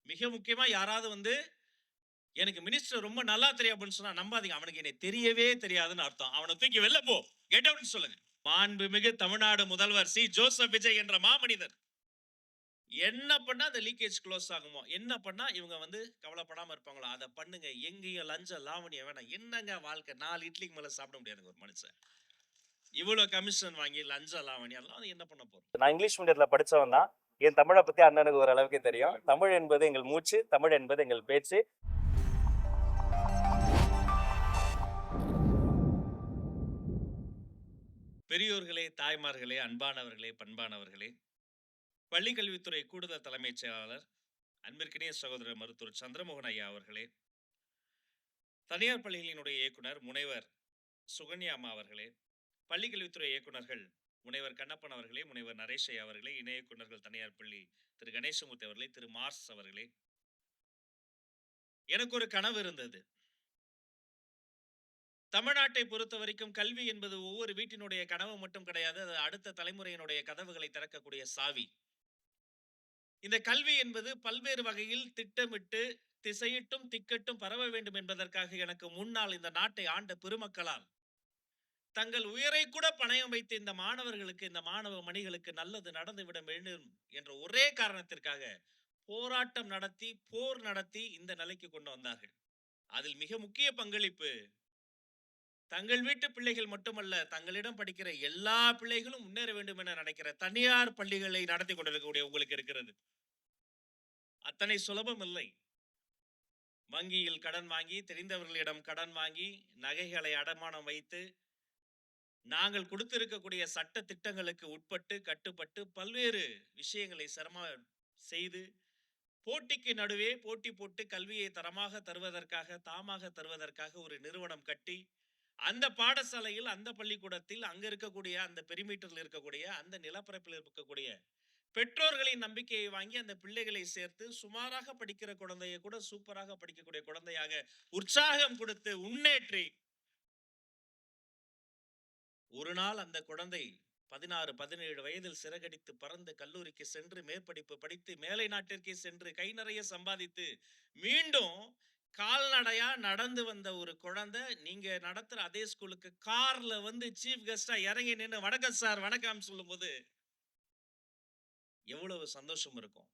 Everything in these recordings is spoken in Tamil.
மிக முக்கியமா யாராவது எனக்கு மினிஸ்டர் ரொம்ப நல்லா தெரியும் அப்படின்னு சொன்னா நம்பாதீங்க. அவனுக்கு என்னை தெரியவே தெரியாதுன்னு அர்த்தம். அவனை தூக்கி வெளில போ, கெட் அவுட்னு சொல்லுங்க. மாண்புமிகு தமிழ்நாடு முதல்வர் சி ஜோசப் விஜய் என்ற மாமனிதர் என்ன பண்ணா அந்த லீக்கேஜ் க்ளோஸ் ஆகுமோ, என்ன பண்ணா இவங்க கவலைப்படாம இருப்பாங்களோ அதை பண்ணுங்க. எங்கேயும் லஞ்ச லாவணியம் வேணாம். என்னங்க வாழ்க்கை? 4 இட்லிக்கு மேல சாப்பிட முடியாதுங்க ஒரு மனுஷன். இவ்வளவு கமிஷன் வாங்கி லஞ்ச லாவணியம் எல்லாம் என்ன பண்ண போறோம்? நான் இங்கிலீஷ் மீடியத்துல படிச்சவன் தான். என் தமிழை பத்தி அண்ணனுக்கு ஓரளவுக்கு தெரியும். தமிழ் என்பது எங்கள் மூச்சு, தமிழ் என்பது எங்கள் பேச்சு. பெரியோர்களே, தாய்மார்களே, அன்பானவர்களே, பண்பானவர்களே, பள்ளிக்கல்வித்துறை கூடுதல் தலைமைச் செயலாளர் அன்பிற்கினிய சகோதரர் மருத்துவர் சந்திரமோகன் ஐயா அவர்களே, தனியார் பள்ளிகளினுடைய இயக்குனர் முனைவர் சுகன்யா அம்மா அவர்களே, பள்ளிக்கல்வித்துறை இயக்குனர்கள் முனைவர் கண்ணப்பன் அவர்களே, முனைவர் நரேஷ் ஐயா அவர்களே, இணை இயக்குனர்கள் தனியார் பள்ளி திரு கணேசமூர்த்தி அவர்களே, திரு மார்ஸ் அவர்களே, எனக்கு ஒரு கனவு இருந்தது. தமிழ்நாட்டை பொறுத்த வரைக்கும் கல்வி என்பது ஒவ்வொரு வீட்டினுடைய கனவு மட்டும் கிடையாது. அது அடுத்த தலைமுறையினுடைய கதவுகளை திறக்கக்கூடிய சாவி. இந்த கல்வி என்பது பல்வேறு வகையில் திட்டமிட்டு திசையிட்டும் திக்கட்டும் பரவ வேண்டும் என்பதற்காக எனக்கு முன்னால் இந்த நாட்டை ஆண்ட பெருமக்களால் தங்கள் உயிரை கூட பணயம் வைத்து இந்த மாணவர்களுக்கு, இந்த மாணவ மணிகளுக்கு நல்லது நடந்துவிட வேண்டும் என்ற ஒரே காரணத்திற்காக போராட்டம் நடத்தி, போர் நடத்தி இந்த நிலைக்கு கொண்டு வந்தார்கள். அதில் மிக முக்கிய பங்களிப்பு தங்கள் வீட்டு பிள்ளைகள் மட்டுமல்ல, தங்களிடம் படிக்கிற எல்லா பிள்ளைகளும் முன்னேற வேண்டும் என நினைக்கிற தனியார் பள்ளிகளை நடத்தி கொண்டிருக்கக்கூடிய உங்களுக்கு இருக்கிறது. அத்தனை சுலபம் இல்லை. வங்கியில் கடன் வாங்கி, தெரிந்தவர்களிடம் கடன் வாங்கி, நகைகளை அடமானம் வைத்து, நாங்கள் கொடுத்திருக்கக்கூடிய சட்ட திட்டங்களுக்கு உட்பட்டு கட்டுப்பட்டு பல்வேறு விஷயங்களை சிரமம் செய்து போட்டிக்கு நடுவே போட்டி போட்டு கல்வியை தரமாக தருவதற்காக, தாமாக தருவதற்காக ஒரு நிறுவனம் கட்டி, அந்த பாடசாலையில், அந்த பள்ளிக்கூடத்தில், அங்க இருக்கக்கூடிய அந்த பெரிமீட்டரில் இருக்கக்கூடிய அந்த நிலப்பரப்பில் இருக்கக்கூடிய பெற்றோர்களின் நம்பிக்கையை வாங்கி அந்த பிள்ளைகளை சேர்த்து சுமாராக படிக்கிற குழந்தையை கூட சூப்பராக படிக்கக்கூடிய குழந்தையாக உற்சாகம் கொடுத்து முன்னேற்றி ஒரு நாள் அந்த குழந்தை 16, 17 வயதில் சிறகடித்து பறந்து கல்லூரிக்கு சென்று மேற்படிப்பு படித்து மேலை நாட்டிற்கே சென்று கை நிறைய சம்பாதித்து மீண்டும் கால்நடையா நடந்து வந்த ஒரு குழந்தை நீங்க நடத்துற அதே ஸ்கூலுக்கு கார்ல சீஃப் கெஸ்டா இறங்கி நின்று வணக்கம் சார் வணக்கம் சொல்லும் போது எவ்வளவு சந்தோஷம் இருக்கும்.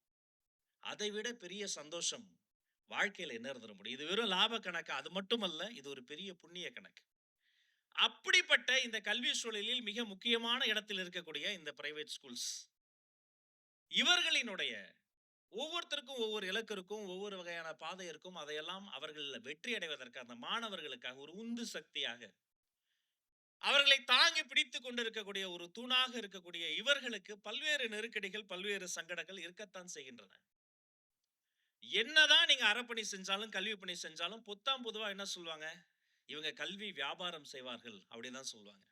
அதை விட பெரிய சந்தோஷம் வாழ்க்கையில என்ன இருந்துட முடியும்? இது வெறும் லாப கணக்கு, அது மட்டுமல்ல, இது ஒரு பெரிய புண்ணிய கணக்கு. அப்படிப்பட்ட இந்த கல்வி சூழலில் மிக முக்கியமான இடத்தில் இருக்கக்கூடிய இந்த பிரைவேட் ஸ்கூல்ஸ், இவர்களினுடைய ஒவ்வொருத்தருக்கும் ஒவ்வொரு இலக்கு இருக்கும், ஒவ்வொரு வகையான பாதை இருக்கும். அதையெல்லாம் அவர்கள் வெற்றி அடைவதற்கு அந்த மாணவர்களுக்காக ஒரு உந்து சக்தியாக, அவர்களை தாங்கி பிடித்துக் கொண்டிருக்கக்கூடிய ஒரு தூணாக இருக்கக்கூடிய இவர்களுக்கு பல்வேறு நெருக்கடிகள், பல்வேறு சங்கடங்கள் இருக்கத்தான் செய்கின்றன. என்னதான் நீங்க அறப்பணி செஞ்சாலும், கல்வி பணி செஞ்சாலும் பொத்தாம் பொதுவா என்ன சொல்லுவாங்க? இவங்க கல்வி வியாபாரம் செய்வார்கள் அப்படிதான் சொல்லுவாங்க.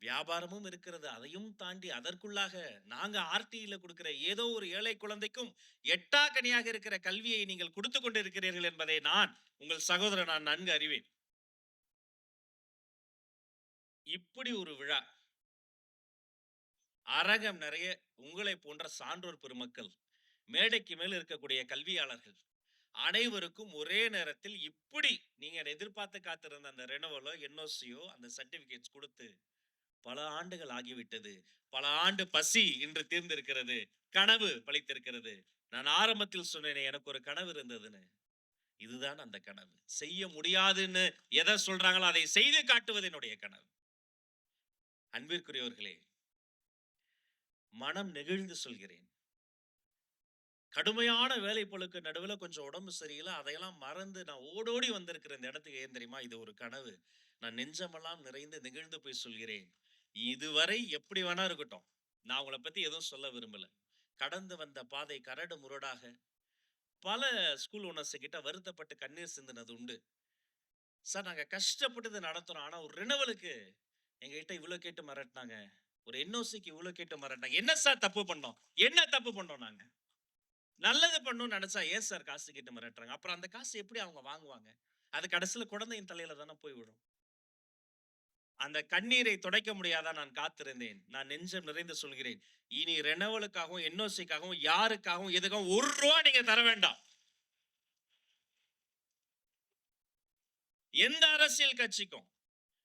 வியாபாரமும் இருக்கிறது. அதையும் தாண்டி அதற்குள்ளாக நாங்க ஆர்டியில கொடுக்கிற ஏதோ ஒரு ஏழை குழந்தைக்கும் எட்டா கனியாக இருக்கிற கல்வியை நீங்கள் கொடுத்து கொண்டு இருக்கிறீர்கள் என்பதை நான் உங்கள் சகோதரன் நான் நன்கு அறிவேன். இப்படி ஒரு விழா, அரங்கம் நிறைய உங்களை போன்ற சான்றோர் பெருமக்கள், மேடைக்கு மேல் இருக்கக்கூடிய கல்வியாளர்கள் அனைவருக்கும் ஒரே நேரத்தில் இப்படி நீங்க எதிர்பார்த்து காத்திருந்த அந்த ரெனோவலோ என்ஓசியோ அந்த சர்டிபிகேட்ஸ் கொடுத்து பல ஆண்டுகள் ஆகிவிட்டது. பல ஆண்டு பசி இன்று தீர்ந்திருக்கிறது. கனவு பழித்திருக்கிறது. நான் ஆரம்பத்தில் சொன்னேனே எனக்கு ஒரு கனவு இருந்ததுன்னு, இதுதான் அந்த கனவு. செய்ய முடியாதுன்னு எதை சொல்றாங்களோ அதை செய்து காட்டுவது என்னுடைய கனவு. அன்பிற்குரியவர்களே, மனம் நெகிழ்ந்து சொல்கிறேன். கடுமையான வேலை பளுக்கு நடுவில் கொஞ்சம் உடம்பு சரியில்லை, அதையெல்லாம் மறந்து நான் ஓடோடி வந்திருக்கிற இந்த இடத்துக்கு ஏன் தெரியுமா? இது ஒரு கனவு. நான் நெஞ்சமெல்லாம் நிறைந்து நெகிழ்ந்து போய் சொல்கிறேன். இதுவரை எப்படி வேணா இருக்கட்டும், நான் உங்களை பத்தி எதுவும் சொல்ல விரும்பல. கடந்து வந்த பாதை கரடு முரடாக பல ஸ்கூல் ஓனர்ஸ் கிட்ட வருத்தப்பட்டு கண்ணீர் சிந்தினது உண்டு. சார் நாங்க கஷ்டப்பட்டு நடத்துறோம், ஆனா ஒரு ரினவலுக்கு எங்ககிட்ட இவ்வளவு கேட்டு மிரட்டினாங்க, ஒரு என்ஓசிக்கு இவ்வளவு கேட்டு மிரட்டினாங்க. என்ன சார் தப்பு பண்ணோம்? என்ன தப்பு பண்ணோம்? நாங்க நல்லது பண்ணணும்னு நினைச்சா ஏன் சார் காசு கேட்டு மிரட்டுறாங்க? அப்புறம் அந்த காசு எப்படி அவங்க வாங்குவாங்க? அது கடைசியில குழந்தையின் தலையில தானே போய் விடும். அந்த கண்ணீரை துடைக்க முடியாதா நான் காத்திருந்தேன். நான் நெஞ்சம் நிறைந்து சொல்கிறேன், இனி ரெனவலுக்காகவும் என்ஓசிக்காகவும் யாருக்காகவும் எதுக்காகவும் 1 ரூபா நீங்க தர வேண்டாம். எந்த அரசியல் கட்சிக்கும்,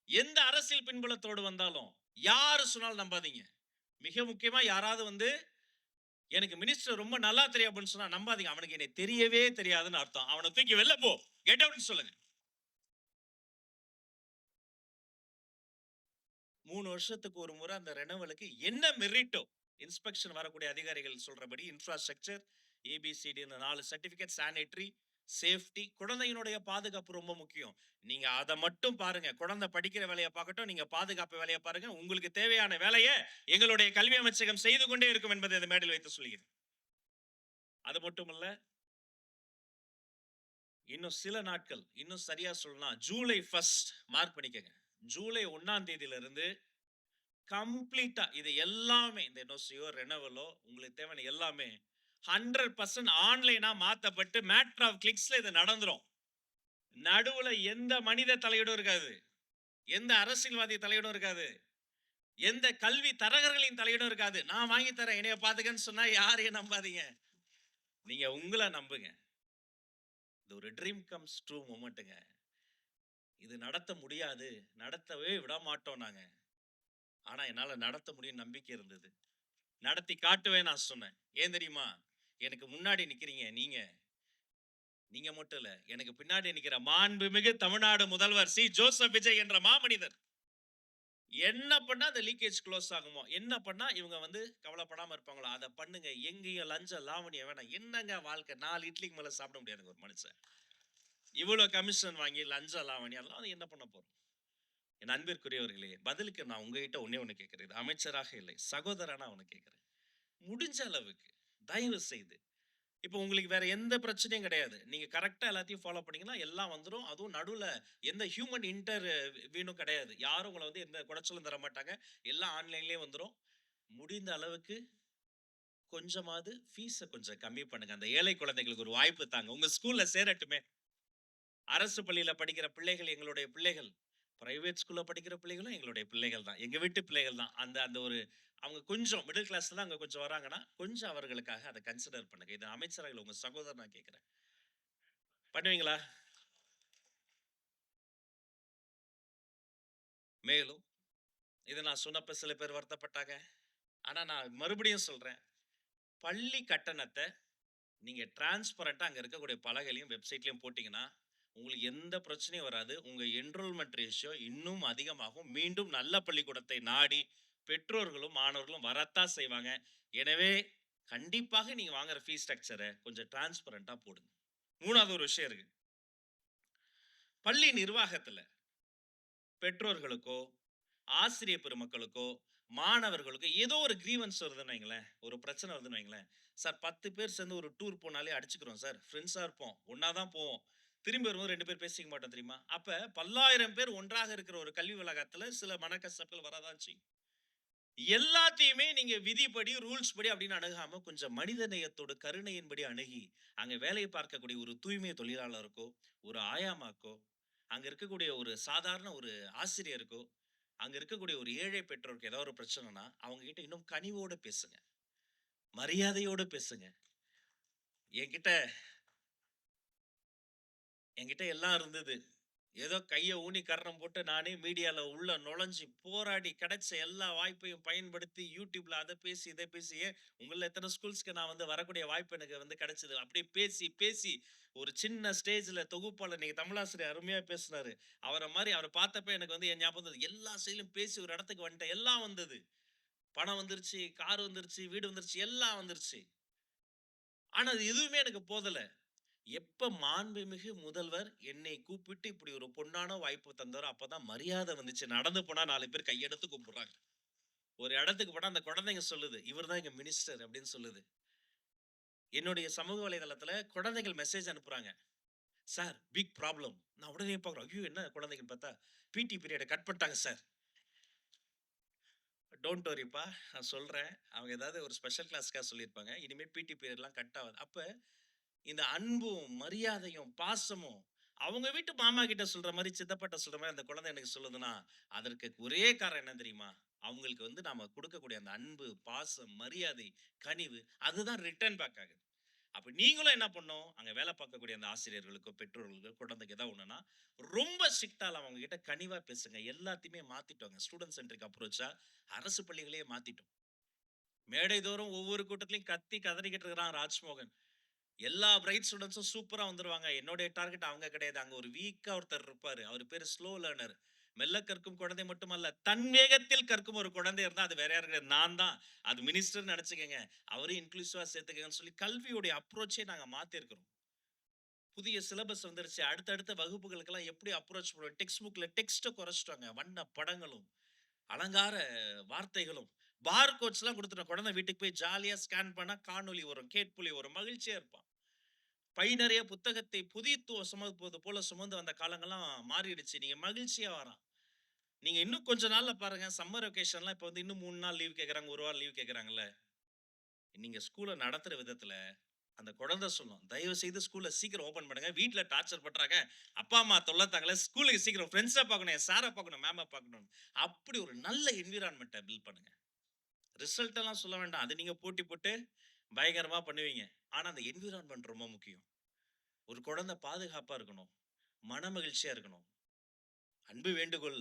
எந்த அரசியல் பின்புலத்தோடு வந்தாலும் யாரு சொன்னாலும் நம்பாதீங்க. மிக முக்கியமா யாராவது வந்து எனக்கு மினிஸ்டர் ரொம்ப நல்லா தெரியும் அப்படின்னு சொன்னா நம்பாதீங்க. அவனுக்கு என்னை தெரியவே தெரியாதுன்னு அர்த்தம். அவனை தூக்கி வெளில போ, கெட் அவுட்னு சொல்லுங்க. 3 வருஷத்துக்கு ஒரு முறை அந்த ரெனவலுக்கு என்ன மெரிட்டோ, இன்ஸ்பெக்ஷன் வரக்கூடிய அதிகாரிகள் சொல்றபடி இன்ஃப்ராஸ்ட்ரக்சர், ஏபிசிடி இந்த 4 சர்டிபிகேட், சானிட்டரி, சேஃப்டி, குழந்தையினுடைய பாதுகாப்பு ரொம்ப முக்கியம். நீங்க அத மட்டும் பாருங்க. குழந்தை படிக்கிற வேலைய பார்க்கட்டும், நீங்க பாதுகாப்பு வேலைய பாருங்க. உங்களுக்கு தேவையான வேலைய எங்களுடைய கல்வி அமைச்சகம் செய்து கொண்டே இருக்கும் என்பதை இந்த மேடையில் வைத்து சொல்கிறேன். அது மட்டுமல்ல, இன்னும் சில நாட்கள், இன்னும் சரியா சொல்லணும்னா ஜூலை 1 மார்க் பண்ணிக்கங்க. ஜூலை 1ஆம் தேதியிலிருந்து கம்ப்ளீட்டா இது எல்லாமே இந்த என்ஓசியோ ரெனவலோ உங்களுக்கு தேவையான எல்லாமே 100% ஆன்லைனா மாத்தப்பட்டு மேட்டர் ஆஃப் கிளிக்ஸ்ல இது நடந்துரும். நடுவுல எந்த மனித தலையீடும் இருக்காது, எந்த அரசியல்வாதி தலையீடும் இருக்காது, எந்த கல்வி தரகர்களின் தலையீடும் இருக்காது. நான் வாங்கி தரேன் என்னைய பாத்துக்கன்னு சொன்னா யாரையும் நம்பாதீங்க, நீங்க உங்களை நம்புங்க. இது ஒரு ட்ரீம் கம்ஸ் ட்ரூ மொமெண்ட்டுங்க. இது நடத்த முடியாது, நடத்தவே விட மாட்டோம் நாங்க. ஆனா என்னால நடத்த முடியும் நம்பிக்கை இருந்தது. நடத்தி காட்டுவேன் நான் சொன்னேன். ஏன் தெரியுமா? எனக்கு முன்னாடி நிக்கிறீங்க நீங்க. நீங்க மட்டும் இல்ல. எனக்கு பின்னாடி நிக்கிற மாண்புமிகு தமிழ்நாடு முதல்வர் சி. ஜோசப் விஜய் என்ற மாமனிதர். என்ன பண்ணா அந்த லீக்கேஜ் க்ளோஸ் ஆகுமோ? என்ன பண்ணா இவங்க வந்து கவலைப்படாம இருப்பாங்களோ? அத பண்ணுங்க. எங்கேயும் லஞ்சம், லாவணியம் வேணாம். என்னங்க வாழ்க்கை? 4 இட்லிக்கு மேல சாப்பிட முடியாதுங்க ஒரு மனுஷன். இவ்வளவு கமிஷன் வாங்கி லஞ்சம், லாவணியம் எல்லாம் என்ன பண்ண போறோம்? என் அன்பிற்குரியவர்களே, பதிலுக்கு நான் உங்ககிட்ட ஒண்ணே ஒண்ணு கேட்கிறேன். இது அமைச்சராக இல்லை, சகோதரனா ஒண்ணு கேட்கிறேன். முடிஞ்ச அளவுக்கு தயவு செய்து இப்போ உங்களுக்கு வேற எந்த பிரச்சனையும் கிடையாது. நீங்க கரெக்ட்டா எல்லாத்தையும் ஃபாலோ பண்ணீங்கன்னா எல்லாம் வந்துரும். அதுவும் நடுவுல எந்த ஹியூமன் வீணும் கிடையாது. யாரும் உங்கள வந்து எந்த குடைச்சலும் தர மாட்டாங்க. எல்லாம் ஆன்லைன்லயே வந்துரும். முடிந்த அளவுக்கு கொஞ்சமாவது ஃபீஸ கொஞ்சம் கம்மி பண்ணுங்க. அந்த ஏழை குழந்தைகளுக்கு ஒரு வாய்ப்பு தாங்க. உங்க ஸ்கூல்ல சேரட்டுமே. அரசு பள்ளியில படிக்கிற பிள்ளைகள் எங்களுடைய பிள்ளைகள். பிரைவேட் ஸ்கூல்ல படிக்கிற பிள்ளைகளும் எங்களுடைய பிள்ளைகள் தான். எங்க வீட்டு பிள்ளைகள் தான். அந்த அந்த ஒரு அவங்க கொஞ்சம் மிடில் கிளாஸ்ல தான் அங்க கொஞ்சம் வராங்கன்னா, கொஞ்சம் அவர்களுக்காக அத கன்சிடர் பண்ணுங்க. இது அமைச்சரவையில உங்க சகோதரன் நான் கேட்கிறேன். பண்ணுவீங்களா? மேலும் இத நான் சொன்னப்ப சில பேர் வருத்தப்பட்டாங்க. ஆனா நான் மறுபடியும் சொல்றேன். பள்ளி கட்டணத்த நீங்க டிரான்ஸ்பரன்ட்டா அங்க இருக்கக்கூடிய பலகையிலயும், வெப்சைட்லயும் போட்டீங்கன்னா, உங்களுக்கு எந்த பிரச்சனையும் வராது. உங்க என்ரோல்மென்ட் ரேஷியோ இன்னும் அதிகமாகும். மீண்டும் நல்ல பள்ளிக்கூடத்தை நாடி பெற்றோர்களும், மாணவர்களும் வரத்தான் செய்வாங்க. எனவே கண்டிப்பாக நீங்க வாங்குற ஃபீஸ் ஸ்ட்ரக்சர கொஞ்சம் டிரான்ஸ்பரன்ட்டா போடுங்க. 3வது ஒரு விஷயம் இருக்கு. பள்ளி நிர்வாகத்துல பெற்றோர்களுக்கோ, ஆசிரியர் பெருமக்களுக்கோ, மாணவர்களுக்கோ ஏதோ ஒரு கிரீவன்ஸ் வருதுன்னு வைங்களேன், ஒரு பிரச்சனை வருதுன்னு வைங்களேன், சார் 10 பேர் சேர்ந்து ஒரு டூர் போனாலே அடிச்சுக்கிறோம் சார். ஃப்ரெண்ட்ஸா இருப்போம். ஒண்ணா தான் போவோம். திரும்பி வரும்போது 2 பேர் பேசிக்க மாட்டோம் தெரியுமா? அப்ப பல்லாயிரம் பேர் ஒன்றாக இருக்கிற ஒரு கல்வி வளாகத்துல சில மனக்கசப்புகள் வரதான் செய்யும். எல்லாத்தையுமே நீங்க விதிப்படி, ரூல்ஸ் படி அப்படின்னு அணுகாம, கொஞ்சம் மனித நேயத்தோடு, கருணையின்படி அணுகி, அங்க வேலை பார்க்கக்கூடிய ஒரு தூய்மை தொழிலாளருக்கோ, ஒரு ஆயாமாக்கோ, அங்க இருக்கக்கூடிய ஒரு சாதாரண ஒரு ஆசிரியருக்கோ, அங்க இருக்கக்கூடிய ஒரு ஏழை பெற்றோருக்கு ஏதாவது ஒரு பிரச்சனைனா, அவங்க கிட்ட இன்னும் கனிவோட பேசுங்க. மரியாதையோட பேசுங்க. என்கிட்ட என்கிட்ட எல்லாம் இருந்தது. ஏதோ கைய ஊனி கர்ணம் போட்டு நானே மீடியால உள்ள நுழைஞ்சு போராடி கிடைச்ச எல்லா வாய்ப்பையும் பயன்படுத்தி யூடியூப்ல அதை பேசி இதை பேசி உங்கள எத்தனை ஸ்கூல்ஸ்க்கு நான் வந்து வரக்கூடிய வாய்ப்பு எனக்கு வந்து கிடைச்சது. அப்படியே பேசி பேசி ஒரு சின்ன ஸ்டேஜ்ல தொகுப்பாளர் நீங்க தமிழாசிரியர் அருமையா பேசினாரு. அவரை மாதிரி அவரை பார்த்தப்ப எனக்கு வந்து என் ஞாபகம் வந்தது. எல்லா செயலும் பேசி ஒரு இடத்துக்கு வந்துட்டேன். எல்லாம் வந்தது. பணம் வந்துருச்சு, கார் வந்துருச்சு, வீடு வந்துருச்சு, எல்லாம் வந்துருச்சு. ஆனா அது எதுவுமே எனக்கு போதல. எப்ப மாண்புமிகு முதல்வர் என்னை கூப்பிட்டு இப்படி ஒரு பொன்னான வாய்ப்பு தந்தாரோ அப்பதான் மரியாதை வந்துச்சு. நடந்து போனா 4 பேர் கையெடுத்து கும்பிடுறாங்க. ஒரு இடத்துக்கு போனா அந்த குழந்தைங்க சொல்லுது, இவர்தான் எங்க மினிஸ்டர் அப்படின்னு சொல்லுது. என்னுடைய சமூக வலைதளத்துல குழந்தைகள் மெசேஜ் அனுப்புறாங்க. Sir big problem. நான் உடனே பார்க்குறேன். ஐயோ! என்ன குழந்தைங்கன்னு பார்த்தா, பிடி பீரியட கட் பண்ணிட்டாங்க சார். டோன்ட் வரிப்பா நான் சொல்றேன். அவங்க ஏதாவது ஒரு ஸ்பெஷல் கிளாஸ்க்காக சொல்லியிருப்பாங்க. இனிமே பிடி பீரியட்லாம் கட் ஆகாது. அப்ப இந்த அன்பும், மரியாதையும், பாசமும் அவங்க வீட்டு மாமா கிட்ட சொல்ற மாரி, சித்தப்பாட்ட சொல்ற மாரி அந்த குழந்தை எனக்கு சொல்லுதுன்னா, அதற்கு ஒரே காரணம் என்ன தெரியுமா? அவங்களுக்கு வந்து நாம குடுக்கக்கூடிய அந்த அன்பு, பாசம், மரியாதை, கனிவு அதுதான் ரிட்டர்ன் பேக் ஆகுது. அப்ப நீங்களும் என்ன பண்ணணும், அங்க வேலை பார்க்கக்கூடிய அந்த ஆசிரியர்களுக்கோ, பெற்றோர்களுக்கோ, குழந்தைக்கு ஏதாவது ஒண்ணுன்னா, ரொம்ப ஸ்ட்ரிக்ட்டா அவங்க கிட்ட கனிவா பேசுங்க. எல்லாத்தையுமே மாத்திட்டோங்க. ஸ்டூடண்ட் சென்ட்ரிக் அப்ரோச்சா அரசு பள்ளிகளையே மாத்திட்டோம். மேடைதோறும் ஒவ்வொரு கூட்டத்திலயும் கத்தி கதறிக்கிட்டு இருக்கிறான் ராஜ்மோகன். எல்லா பிரைட் ஸ்டூடண்ட்ஸும் சூப்பரா வந்துருவாங்க. என்னுடைய டார்கெட் அவங்க கிடையாது. அங்க ஒரு வீக்கா ஒருத்தர் இருப்பாரு. அவர் பேரு ஸ்லோ லேர்னர். மெல்ல கற்கும் குழந்தை மட்டுமல்ல, தன் வேகத்தில் கற்கும் ஒரு குழந்தை இருந்தா அது வேற யாரும் கிடையாது. நான் தான். அது மினிஸ்டர்ன்னு நெனச்சுக்கங்க. அவரையும் இன்க்ளூசிவா சேர்த்துக்கங்கன்னு சொல்லி கல்வியுடைய அப்ரோச்சே நாங்க மாத்திருக்கிறோம். புதிய சிலபஸ் வந்துருச்சு. அடுத்தடுத்த வகுப்புகளுக்கெல்லாம் எப்படி அப்ரோச் பண்ணுவோம். டெக்ஸ்ட் புக்ல டெக்ஸ்ட்ட குறைச்சுட்டாங்க. வண்ண படங்களும், அலங்கார வார்த்தைகளும், பார் கோட்ஸ்லாம் குடுத்துட்டோம். குழந்தை வீட்டுக்கு போய் ஜாலியா ஸ்கேன் பண்ணா காணொளி வரும், கேட்பொலி வரும். மகிழ்ச்சியா இருப்பான். பை நிறைய புத்தகத்தை புதியத்துவ சுமப்பது போல சுமந்து வந்த காலங்கள்லாம் மாறிடுச்சு. நீங்க மகிழ்ச்சியா வரான். நீங்க இன்னும் கொஞ்ச நாள்ல பாருங்க, சம்மர் வெகேஷன்லாம் இப்ப வந்து இன்னும் 3 நாள் லீவ் கேட்கறாங்க, 1 வாரம் லீவ் கேட்கறாங்கல்ல. நீங்க ஸ்கூல நடத்துற விதத்துல அந்த குழந்தை சொல்லும், தயவு செய்து ஸ்கூல்ல சீக்கிரம் ஓபன் பண்ணுங்க. வீட்ல டார்ச்சர் பண்றாங்க. அப்பா, அம்மா தொல்ல தாங்கல. ஸ்கூலுக்கு சீக்கிரம் ஃபிரெண்ட்ஸ பார்க்கணும், என் சார பார்க்கணும், மேம பார்க்கணும். அப்படி ஒரு நல்ல என்விரான்மென்ட்ட பில்ட் பண்ணுங்க. ரிசல்ட் எல்லாம் சொல்ல வேண்டாம். அது நீங்க போட்டி போட்டு பயங்கரமா பண்ணுவீங்க. ஆனா அந்த என்விரான்மென்ட் ரொம்ப முக்கியம். ஒரு குழந்தை பாதுகாப்பா இருக்கணும். மனமகிழ்ச்சியா இருக்கணும். அன்பு வேண்டுகோள்.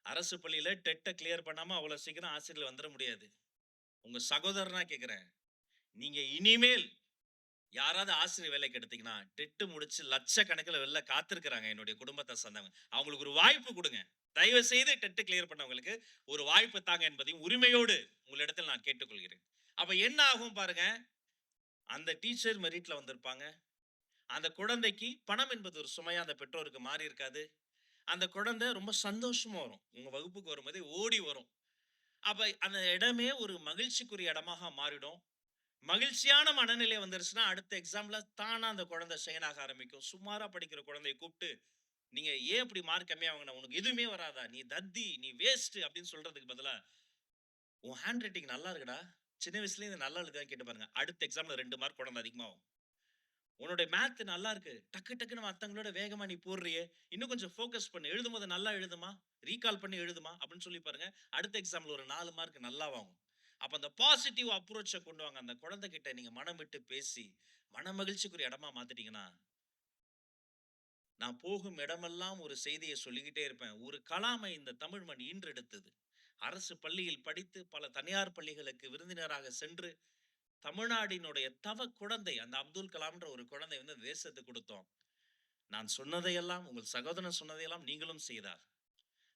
அரசு பள்ளியில டெட்ட கிளியர் பண்ணாம அவ்வளவு சீக்கிரம் ஆசிரியர் வந்துட முடியாது. உங்க சகோதரனா கேட்கிறேன். நீங்க இனிமேல் யாராவது ஆசிரியர் வேலைக்கு எடுத்தீங்கன்னா, டெட் முடிச்சு லட்சக்கணக்கில வெளில காத்திருக்கிறாங்க என்னுடைய குடும்பத்தை சார்ந்தவங்க. அவங்களுக்கு ஒரு வாய்ப்பு குடுங்க. தயவு செய்து டெட் கிளியர் பண்ணவங்களுக்கு ஒரு வாய்ப்பு தாங்க என்பதையும் உரிமையோடு உங்களிடத்தில் நான் கேட்டுக்கொள்கிறேன். அப்ப என்ன ஆகும் பாருங்க, அந்த டீச்சர் மெரிட்ல வந்திருப்பாங்க. அந்த குழந்தைக்கு பணம் என்பது ஒரு சுமையா அந்த பெற்றோருக்கு மாறி இருக்காது. அந்த குழந்தை ரொம்ப சந்தோஷமா வரும். உங்க வகுப்புக்கு வரும்போதே ஓடி வரும். அப்ப அந்த இடமே ஒரு மகிழ்ச்சிக்குரிய இடமாக மாறிடும். மகிழ்ச்சியான மனநிலை வந்துருச்சுன்னா, அடுத்த எக்ஸாம்ல தானா அந்த குழந்தை ஷைன் ஆக ஆரம்பிக்கும். சுமாரா படிக்கிற குழந்தைய கூப்ட்டு, "நீங்க ஏன் இப்படி மார்க் கம்மியா வாங்குன? உனக்கு எதுவுமே வராதா? நீ தத்தி, நீ வேஸ்ட்" அப்படின்னு சொல்றதுக்கு பதிலா, "உன் ஹேண்ட் ரைட்டிங் நல்லா இருக்குடா. சின்ன வயசுலயே இது நல்லா எழுதுதான்னு" கேட்டு பாருங்க. அடுத்த எக்ஸாம்ல 2 மார்க் குழந்தை அதிகமாகும். உன்னுடைய மேத் நல்லா இருக்கு. டக்கு டக்குன்னு மத்தவங்களோட வேகமா நீ போடுறியே. இன்னும் கொஞ்சம் ஃபோக்கஸ் பண்ணு. எழுதும்போது நல்லா எழுதுமா. ரீகால் பண்ணி எழுதுமா அப்படின்னு சொல்லி பாருங்க. அடுத்த எக்ஸாம்ல ஒரு 4 மார்க் நல்லா வாங்கும். அப்ப அந்த பாசிட்டிவ் அப்ரோச்ச கொண்டு வாங்க. அந்த குழந்தைகிட்ட நீங்க மனம் விட்டு பேசி, மனமகிழ்ச்சிக்கு ஒரு இடமா மாத்திட்டீங்கன்னா, நான் போகும் இடமெல்லாம் ஒரு செய்திய சொல்லிக்கிட்டே இருப்பேன். ஒரு கலாமை இந்த தமிழ் மண் ஈன்றெடுத்தது. அரசு பள்ளியில் படித்து, பல தனியார் பள்ளிகளுக்கு விருந்தினராக சென்று, தமிழ்நாடினுடைய தவ குழந்தை அந்த அப்துல் கலாம்ன்ற ஒரு குழந்தை வந்து தேசத்துக்கு கொடுத்தோம். நான் சொன்னதையெல்லாம் உங்கள் சகோதரன் சொன்னதையெல்லாம் நீங்களும் செய்தார்.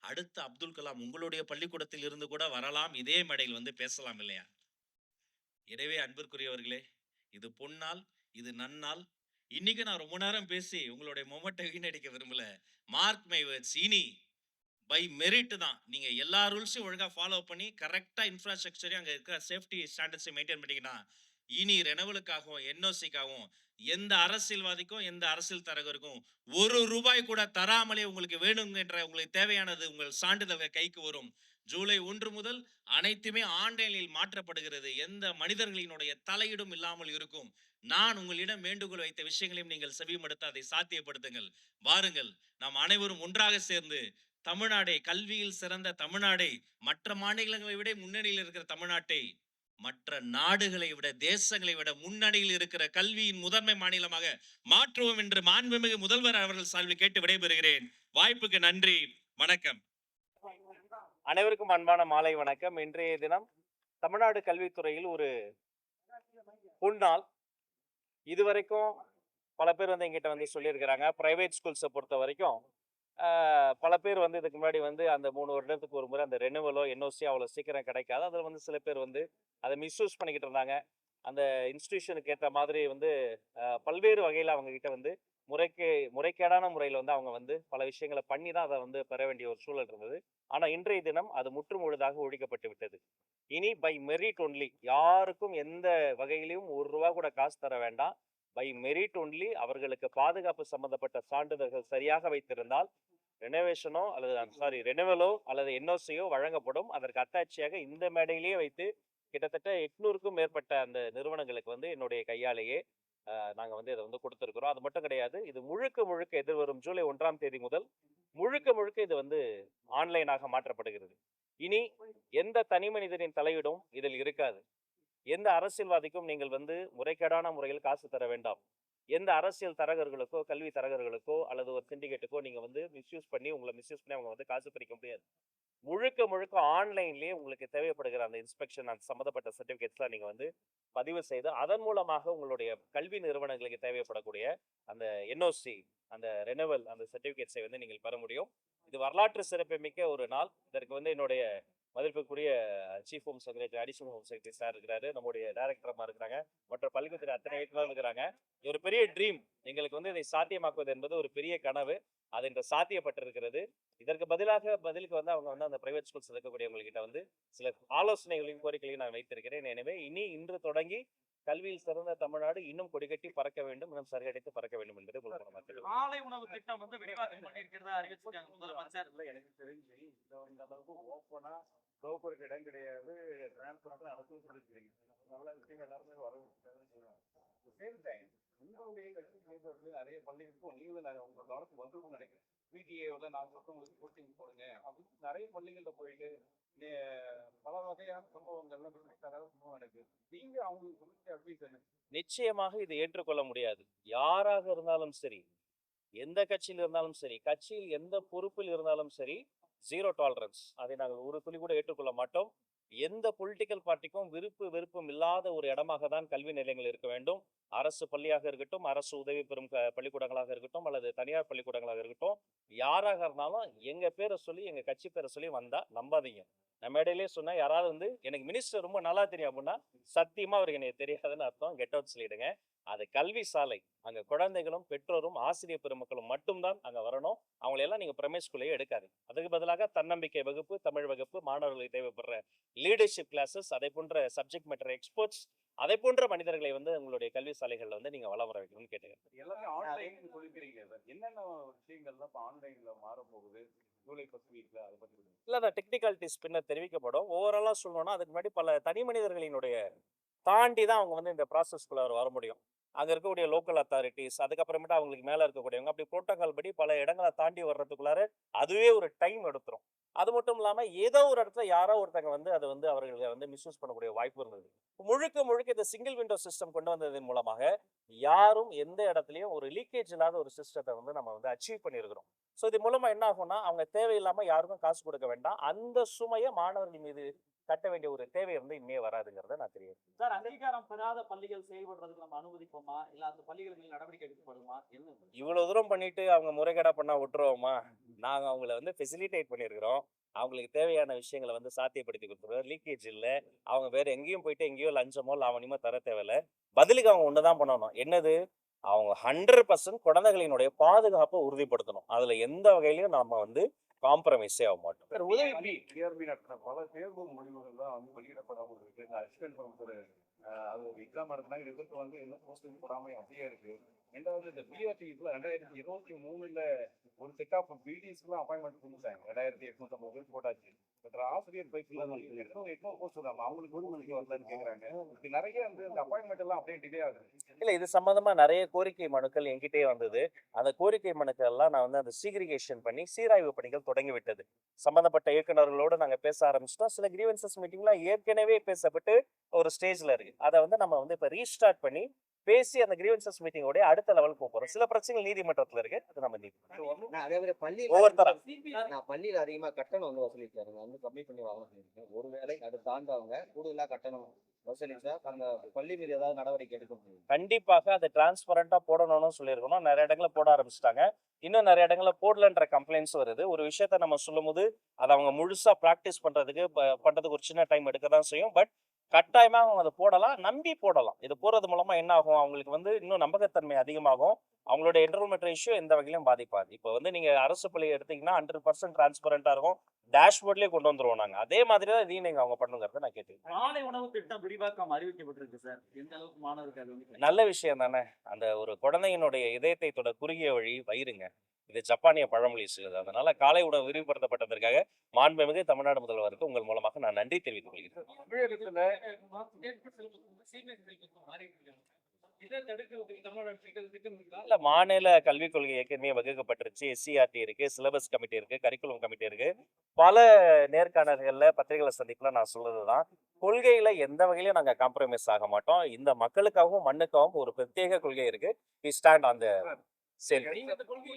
அடுத்த அப்துல் கலாம் உங்களுடைய பள்ளிக்கூடத்தில் இருந்து கூட வரலாம். இதே மேடையில் வந்து பேசலாம் இல்லையா? எனவே அன்பிற்குரியவர்களே, இது பொன்னாள், இது நன்னாள். இன்னைக்கு நான் ரொம்ப நேரம் பேசி உங்களுடைய மொமெண்ட்ட வீணடிக்க விரும்பல. Mark my words. இனி பை மெரிட் தான். நீங்க எல்லா ரூல்ஸையும் ஒழுங்கா ஃபாலோ பண்ணி கரெக்ட்டா இன்ஃப்ராஸ்ட்ரக்சரையும் அங்க இருக்கிற சேஃப்டி ஸ்டாண்டர்ட்ஸையும் மெயின்டெயின் பண்ணீங்கன்னா, இனி ரெனவலுக்காகவும், என்ஓசிக்காகவும் எந்த அரசியல்வாதிக்கும், எந்த அரசியல் தலைவருக்கும் ரூ. 1 கூட தராமலே உங்களுக்கு வேணும்ன்ற உங்களுக்கு தேவையானது உங்கள் சான்றிதழ்கள் கைக்கு வரும். ஜூலை 1 முதல் அனைத்துமே ஆன்லைனில் மாற்றப்படுகிறது. எந்த மனிதர்களினுடைய தலையீடும் இல்லாமல் இருக்கும். நான் உங்களிடம் வேண்டுகோள் வைத்த விஷயங்களையும் நீங்கள் செவிமடுத்து அதை சாத்தியப்படுத்துங்கள். வாருங்கள், நாம் அனைவரும் ஒன்றாக சேர்ந்து தமிழ்நாடை, கல்வியில் சிறந்த தமிழ்நாடை, மற்ற மாநிலங்களை விட முன்னணியில் இருக்கிற தமிழ்நாட்டை, மற்ற நாடுகளை விட, தேசங்களை விட முன்னணியில் இருக்கிற கல்வியின் முதன்மை மாநிலமாக மாற்றுவோம் என்று மாண்புமிகு முதல்வர் அவர்கள் சார்பில் கேட்டு விடைபெறுகிறேன். வாய்ப்புக்கு நன்றி. வணக்கம். அனைவருக்கும் அன்பான மாலை வணக்கம். இன்றைய தினம் தமிழ்நாடு கல்வித்துறையில் ஒரு பொன்னாள். இதுவரைக்கும் பல பேர் வந்து எங்கிட்ட வந்து சொல்லியிருக்கிறாங்க. பிரைவேட் ஸ்கூல்ஸை பொறுத்த வரைக்கும் பல பேர் வந்து இதுக்கு முன்னாடி வந்து அந்த 3 வருடத்துக்கு ஒரு முறை அந்த ரெனுவலோ என்ஓசியோ அவ்வளோ சீக்கிரம் கிடைக்காது. அதில் வந்து சில பேர் வந்து அதை மிஸ்யூஸ் பண்ணிக்கிட்டு இருந்தாங்க. அந்த இன்ஸ்டிடியூஷனுக்கு ஏற்ற மாதிரி வந்து பல்வேறு வகையில் அவங்க கிட்ட வந்து முறைகேடான முறையில் வந்து அவங்க வந்து பல விஷயங்களை பண்ணி தான் அதை வந்து பெற வேண்டிய ஒரு சூழல் இருந்தது. ஆனால் இன்றைய தினம் அது முற்று முழுதாக ஒழிக்கப்பட்டு விட்டது. இனி பை மெரிட் ஒன்லி, யாருக்கும் எந்த வகையிலையும் ₹1 கூட காசு தர வேண்டாம். பை மெரிட் ஒன்லி அவர்களுக்கு பாதுகாப்பு சம்பந்தப்பட்ட சான்றிதழ்கள் சரியாக வைத்திருந்தால் ரெனுவலோ அல்லது என்ஓசியோ வழங்கப்படும். அதற்கு அத்தாட்சியாக இந்த மேடையிலேயே வைத்து கிட்டத்தட்ட 800க்கும் மேற்பட்ட அந்த நிறுவனங்களுக்கு வந்து என்னுடைய கையாலேயே நாங்க வந்து இதை வந்து கொடுத்திருக்கிறோம். அது மட்டும் கிடையாது, இது முழுக்க முழுக்க எதிர்வரும் ஜூலை 1ஆம் தேதி முதல் முழுக்க முழுக்க இது வந்து ஆன்லைனாக மாற்றப்படுகிறது. இனி எந்த தனி மனிதனின் தலையீடும் இதில் இருக்காது. எந்த அரசியல்வாதிக்கும் நீங்கள் வந்து முறைகேடான முறையில் காசு தர வேண்டாம். எந்த அரசியல் தரகர்களுக்கோ, கல்வி தரகர்களுக்கோ அல்லது ஒரு சிண்டிகேட்டுக்கோ நீங்க வந்து மிஸ்யூஸ் பண்ணி உங்கள மிஸ்யூஸ் பண்ணி அவங்க வந்து காசு பறிக்க முடியாது. முழுக்க முழுக்க ஆன்லைன்லயே உங்களுக்கு தேவைப்படுகிற அந்த இன்ஸ்பெக்ஷன் அந்த சம்மந்தப்பட்ட சர்டிஃபிகேட்ஸ்லாம் நீங்க வந்து பதிவு செய்து, அதன் மூலமாக உங்களுடைய கல்வி நிறுவனங்களுக்கு தேவைப்படக்கூடிய அந்த என்ஓசி, அந்த ரெனுவல் அந்த சர்டிஃபிகேட்ஸை வந்து நீங்கள் பெற முடியும். இது வரலாற்று சிறப்புமிக்க ஒரு நாள். இதற்கு வந்து என்னுடைய மதிப்புக்குரிய chief home secretary, additional home secretary sir இருக்கிறாரு. நம்முடைய டைரக்டர் அம்மா இருக்கிறாங்க. மற்ற பல்கலைத்துறை அத்தனை இயக்குனரும் இருக்கிறாங்க. இது ஒரு பெரிய ட்ரீம். எங்களுக்கு வந்து இதை சாத்தியமாக்குவது என்பது ஒரு பெரிய கனவு. அது இன்று சாத்தியப்பட்டிருக்கிறது. இதற்கு பதிலுக்கு வந்து அவங்க வந்து அந்த பிரைவேட் ஸ்கூல்ஸ் இருக்கக்கூடியவங்ககிட்ட வந்து சில ஆலோசனைகளையும் கோரிக்கைகளையும் நான் வைத்திருக்கிறேன். எனவே இன்று தொடங்கி கல்வியில் சிறந்த தமிழ்நாடு இன்னும் கொடிகட்டி பறக்க வேண்டும், இன்னும் சரியடைத்து பறக்க வேண்டும் என்பது உங்களுக்கு காலை உணவு திட்டம் வந்து விரிவாக்கம் பண்ணியிருக்கிறதா அறிவிச்சிருக்காங்க முதலமைச்சர். எனக்கு தெரிஞ்சு இந்த அளவுக்கு ஓப்பனா போக்குவரத்து இடம் கிடையாது, டிரான்ஸ்போர்ட் நடக்கும் சொல்லிருக்கீங்க. நல்ல விஷயம் எல்லாருமே வரவேற்கிறேன். சேம் டைம் உங்களுடைய கட்சி நிறைய பள்ளிகளுக்கும் நீங்களும் உங்க கவனத்துக்கு வந்துருக்கும்னு நினைக்கிறேன். பிடிஏவில் நாங்கள் உங்களுக்கு கோச்சிங் போடுங்க அப்படின்னு நிறைய பள்ளிகள்ல போயிட்டு பல வகையான சம்பவங்கள்லாம் சம்பவம் நடக்குது. நீங்க அவங்களுக்கு கொடுத்த அட்வைஸ் என்ன? நிச்சயமாக இதை ஏற்றுக்கொள்ள முடியாது. யாராக இருந்தாலும் சரி, எந்த கட்சியில் இருந்தாலும் சரி, கட்சியில் எந்த பொறுப்பில் இருந்தாலும் சரி, ஜீரோ டாலரன்ஸ். அதை நாங்கள் ஒரு துளி கூட ஏற்றுக்கொள்ள மாட்டோம். எந்த பொலிட்டிக்கல் பார்ட்டிக்கும் வெறுப்பும் இல்லாத ஒரு இடமாக தான் கல்வி நிலையங்கள் இருக்க வேண்டும். அரசு பள்ளியாக இருக்கட்டும், அரசு உதவி பெறும் பள்ளிக்கூடங்களாக இருக்கட்டும், அல்லது தனியார் பள்ளிக்கூடங்களாக இருக்கட்டும், யாராக இருந்தாலும் எங்க பேரை சொல்லி, எங்க கட்சி பேரை சொல்லி வந்தா நம்பாதீங்க. நம்ம இடையிலே சொன்னா யாராவது வந்து எனக்கு மினிஸ்டர் ரொம்ப நல்லா தெரியும் அப்படின்னா சத்தியமா அவருக்கு எனக்கு தெரியாதுன்னு அர்த்தம். கெட் அவுட் சொல்லிடுங்க. அது கல்வி சாலை. அங்க குழந்தைகளும் பெற்றோரும் ஆசிரியர் பெருமக்களும் மட்டும்தான் அங்க வரணும். அவங்களையெல்லாம் நீங்க பிரமேஸ்குள்ளேயே எடுக்காது. அதுக்கு பதிலாக தன்னம்பிக்கை வகுப்பு, தமிழ் வகுப்பு, மாணவர்களுக்கு தேவைப்படுற லீடர்ஷிப் கிளாஸஸ், அதை போன்ற சப்ஜெக்ட் மேட்டர் எக்ஸ்பர்ட்ஸ், அதை போன்ற மனிதர்களை வந்து உங்களுடைய கல்வி சாலைகள்ல வந்து நீங்க வளம் வர வைக்கணும்னு கேட்டுக்கிறேன். எல்லாமே ஆன்லைன் சொல்லிக்கிறீங்க. என்னென்ன விஷயங்கள்லாம் இப்போ ஆன்லைன்ல மாற போகுது ஜூலை ஃபர்ஸ்ட் வீக்ல அதை பத்தி இல்ல அந்த டெக்னிக்காலிட்டிஸ் பின்னர் தெரிவிக்கப்படும். ஓவராலா சொல்லணும்னா அதுக்கு முன்னாடி பல தனி மனிதர்களினுடைய தாண்டி தான் அவங்க வந்து இந்த ப்ராசஸ்க்குள்ள வர முடியும். அங்க இருக்கக்கூடிய லோக்கல் அத்தாரிட்டிஸ், அதுக்கப்புறமேட்டு அவங்களுக்கு மேல இருக்கக்கூடியவங்க, அப்படி புரோட்டோகால் படி பல இடங்களை தாண்டி வர்றதுக்குள்ளார அதுவே ஒரு டைம் எடுத்துரும். அது மட்டும் இல்லாம ஏதோ ஒரு இடத்துல யாரோ ஒருத்தங்க வந்து அதை வந்து அவர்களை வந்து மிஸ்யூஸ் பண்ணக்கூடிய வாய்ப்பு இருந்தது. முழுக்க இந்த சிங்கிள் விண்டோ சிஸ்டம் கொண்டு வந்ததன் மூலமாக யாரும் எந்த இடத்துலயும் ஒரு லீக்கேஜ் இல்லாத ஒரு சிஸ்டத்தை வந்து நம்ம வந்து அச்சீவ் பண்ணியிருக்கிறோம். ஸோ இது மூலமா என்ன ஆகும்னா அவங்க தேவையில்லாம யாருக்கும் காசு கொடுக்க வேண்டாம். அந்த சுமையை மாணவர்கள் மீது கட்ட வேண்டிய ஒரு தேவை வந்து இனிமே வராதுங்கிறத நான் தெரியும். சார், அங்கீகாரம் பெறாத பள்ளிகள் செயல்படுறதுக்கு நம்ம அனுமதிப்போமா, இல்ல அந்த பள்ளிகள் மேல் நடவடிக்கை எடுக்கப்படுமா? என்ன இவ்வளவு தூரம் பண்ணிட்டு அவங்க முறைகேடா பண்ணா விட்டுருவோமா? நாங்க அவங்கள வந்து ஃபெசிலிட்டேட் பண்ணியிருக்கிறோம். அவங்களுக்கு தேவையான விஷயங்களை வந்து சாத்தியப்படுத்தி கொடுத்துருவோம். லீக்கேஜ் இல்லை. அவங்க வேற எங்கேயும் போயிட்டு எங்கேயோ லஞ்சமோ லாவணியமோ தர தேவையில்லை. பதிலுக்கு அவங்க ஒண்ணுதான் பண்ணணும். என்னது? அவங்க 100% குழந்தைகளினுடைய பாதுகாப்பை உறுதிப்படுத்தணும். அதுல எந்த வகையிலையும் நம்ம வந்து காம்ப்ரமைஸே ஆக மாட்டோம். சார் உதவி டிஆர்பி நடத்தின பல தேர்வு முடிவுகள் தான் வந்து வெளியிடப்படாமல் இருக்கு. இந்த அசிஸ்டன்ட் ப்ரொஃபஸர் அது ஒரு எக்ஸாம் நடத்தினாங்க. ரிசல்ட் வந்து என்ன போஸ்டிங் போடாமல் அப்படியே இருக்கு. ரெண்டாவது இந்த பிஆர்டி 2023 ஒரு செட் ஆஃப் பிடிஸ்க்குலாம் அப்பாயின்மெண்ட் கொடுத்தாங்க. 2850 பேர் போட்டாச்சு. மற்ற ஆசிரியர் பயிற்சியில் 800 போஸ்ட் தான் அவங்களுக்கு ஒரு மணிக்கு வரலன்னு கேட்குறாங்க. இது நிறைய வந்து இந்த அப்பாயின்மெண்ட் எல்லாம் அப்படியே டிலே ஆகுது. இல்ல இது சம்பந்தமா நிறைய கோரிக்கை மனுக்கள் என்கிட்டயே வந்தது. அந்த கோரிக்கை மனுக்கள் எல்லாம் நான் வந்து அந்த சீக்ரிகேஷன் பண்ணி சீராய்வு பணிகள் தொடங்கி விட்டது. சம்பந்தப்பட்ட இயக்குநர்களோடு நாங்க பேச ஆரம்பிச்சிட்டோம். சில கிரீவன்சஸ் மீட்டிங்லாம் ஏற்கனவே பேசப்பட்டு ஒரு ஸ்டேஜ்ல இருக்கு. அதை வந்து நம்ம வந்து இப்ப ரீஸ்டார்ட் பண்ணி பேசி அந்த கிரீவன்சஸ் மீட்டிங்கோட அடுத்த லெவலுக்கு போறோம். சில பிரச்சனைகள் நீதிமன்றத்துல இருக்கு. அது நம்ம நான் அதே மாதிரி ஒவ்வொருத்தரா நான் பள்ளியில அதிகமா கட்டணம் வந்து வசூலிச்சாருங்க. வந்து கம்மி பண்ணி வாங்க சொல்லியிருக்கேன். ஒருவேளை அது தாண்டவங்க கூடுதலா கட்டணம் வசூலிச்சா அந்த பள்ளி மீது ஏதாவது நடவடிக்கை எடுக்க முடியும். கண்டிப்பாக அதை டிரான்ஸ்பரண்டா போடணும்னு சொல்லியிருக்கணும். நிறைய இடங்களை போட ஆரம்பிச்சிட்டாங்க. இன்னும் நிறைய இடங்கள்ல போடலன்ற கம்ப்ளைண்ட்ஸ் வருது. ஒரு விஷயத்த நம்ம சொல்லும் போது அதை அவங்க முழுசா பிராக்டிஸ் பண்றதுக்கு ஒரு சின்ன டைம் எடுக்க தான் செய்யும். பட் கட்டாயமா அவங்க அதை போடலாம், நம்பி போடலாம். இது போறது மூலமா என்ன ஆகும்? அவங்களுக்கு வந்து இன்னும் நம்பகத்தன்மை அதிகமாகும். அவங்களோட என்ரோல்மெண்ட் ரேஷியோ எந்த வகையிலும் பாதிப்பாது. இப்போ வந்து நீங்க அரசு பள்ளியை எடுத்தீங்கன்னா 100% டிரான்ஸ்பரண்டா இருக்கும். டேஷ்போர்ட்லயே கொண்டு வந்துருவோம் நாங்க. அதே மாதிரி தான் இதையும் நீங்க அவங்க பண்ணுங்கிறத நான் கேட்டுக்கிறேன். காலை உணவு திட்டம் விரிவாக்கம் அறிவிக்கப்பட்டிருக்கு சார். எந்த அளவுக்கு மாணவர்கள் அது வந்து நல்ல விஷயம் தானே. அந்த ஒரு குழந்தையினுடைய இதயத்தை தொட குறுகிய வழி வயிறுங்க. இது ஜப்பானிய பழமொழி சொல்லுது. அதனால காலை உணவு விரிவுபடுத்தப்பட்டதற்காக மாண்புமிகு தமிழ்நாடு முதல்வருக்கு உங்கள் மூலமாக நான் நன்றி தெரிவித்துக் கொள்கிறேன். தமிழகத்துல இதை தடுக்கிறதுக்கு தமிழ்நாடு திட்டம் இருக்கா? இல்ல மாநில கல்விக் கொள்கை ஏற்கனவே வகுக்கப்பட்டுருச்சு. எஸ்சிஆர்டி இருக்கு, சிலபஸ் கமிட்டி இருக்கு, கரிக்குலம் கமிட்டி இருக்கு. பல நேர்காணல்கள்ல பத்திரிகைகளை சந்திப்புல நான் சொல்றதுதான், கொள்கையில எந்த வகையிலும் நாங்க காம்ப்ரமைஸ் ஆக மாட்டோம். இந்த மக்களுக்காகவும் மண்ணுக்காகவும் ஒரு பிரத்யேக கொள்கை இருக்கு. We stand on the same. நீங்க இந்த கொள்கை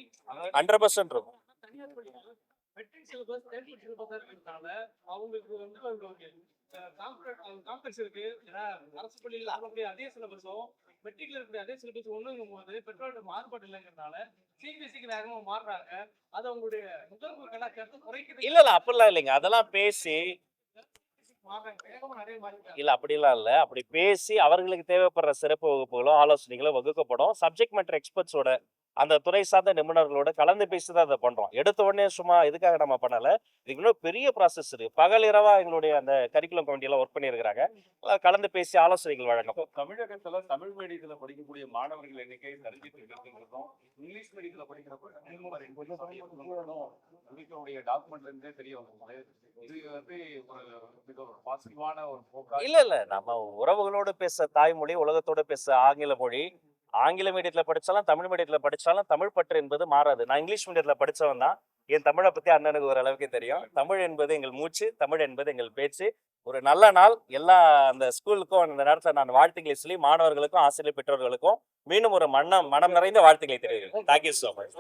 100% இருக்கும். தனியார் பள்ளிகள் மெட்ரிக் சிலபஸ் ஸ்டேட் சிலபஸ் இருக்கிறதுனால அவங்களுக்கு வந்து ஒரு காம்ப்ளெக்ஸ் இருக்கு. ஏன்னா அரசு பள்ளியில் இருக்கக்கூடிய அதே சிலபஸும் மெட்ரிக்ல இருக்கக்கூடிய அதே சிலபஸ் ஒண்ணுங்கும் போது பெற்றோரோட மாறுபாடு இல்லைங்கிறதுனால சிபிஎஸ்சிக்கு வேகமா மாறுறாங்க. அது அவங்களுடைய முதல்வர் கலாச்சாரத்தை குறைக்கிறது. இல்ல அப்படிலாம் இல்லைங்க. அதெல்லாம் பேசி மாறாங்க, வேகமா நிறைய மாறிட்டாங்க. இல்ல அப்படிலாம் இல்ல. அப்படி பேசி அவர்களுக்கு தேவைப்படுற சிறப்பு வகுப்புகளோ ஆலோசனைகளோ வகுக்கப்படும். சப்ஜெக்ட் மேட்டர் எக்ஸ்பர்ட்ஸோட அந்த துறை சார்ந்த நிபுணர்களோட கலந்து பேசி தான் அதை பண்றோம். எடுத்த உடனே சும்மா இதுக்காக நம்ம பண்ணல. இதுக்கு இன்னும் பெரிய ப்ராசஸ் இருக்கு. பகல் இரவா எங்களுடைய அந்த கரிக்குலம் கமிட்டியெல்லாம் ஒர்க் பண்ணியிருக்கிறாங்க. கலந்து பேசி ஆலோசனைகள் வழங்கும். தமிழகத்துல தமிழ் மீடியத்துல படிக்கக்கூடிய மாணவர்கள் எண்ணிக்கை சரிஞ்சிட்டு இருக்கிறதும் இங்கிலீஷ் மீடியத்துல படிக்கிறப்ப கல்விக்குடைய டாக்குமெண்ட்ல இருந்தே தெரிய வந்தது. இது வந்து ஒரு மிக ஒரு பாசிட்டிவான ஒரு போக்கா. இல்ல நம்ம உறவுகளோடு பேச தாய்மொழி, உலகத்தோட பேச ஆங்கில மொழி. ஆங்கில மீடியத்துல படிச்சாலும் தமிழ் மீடியத்துல படிச்சாலும் தமிழ் பற்று என்பது மாறாது. நான் இங்கிலீஷ் மீடியத்துல படிச்சவன் தான். என் தமிழை பத்தி அண்ணனுக்கு ஓரளவுக்கு தெரியும். தமிழ் என்பது எங்கள் மூச்சு, தமிழ் என்பது எங்கள் பேச்சு. ஒரு நல்ல நாள் எல்லா அந்த ஸ்கூலுக்கும் அந்த நேரத்துல நான் வாழ்த்துக்களை சொல்லி மாணவர்களுக்கும் ஆசிரியர் பெற்றோர்களுக்கும் மீண்டும் ஒரு மனம் நிறைந்த வாழ்த்துக்களை தெரிவிக்கிறேன். Thank you so much.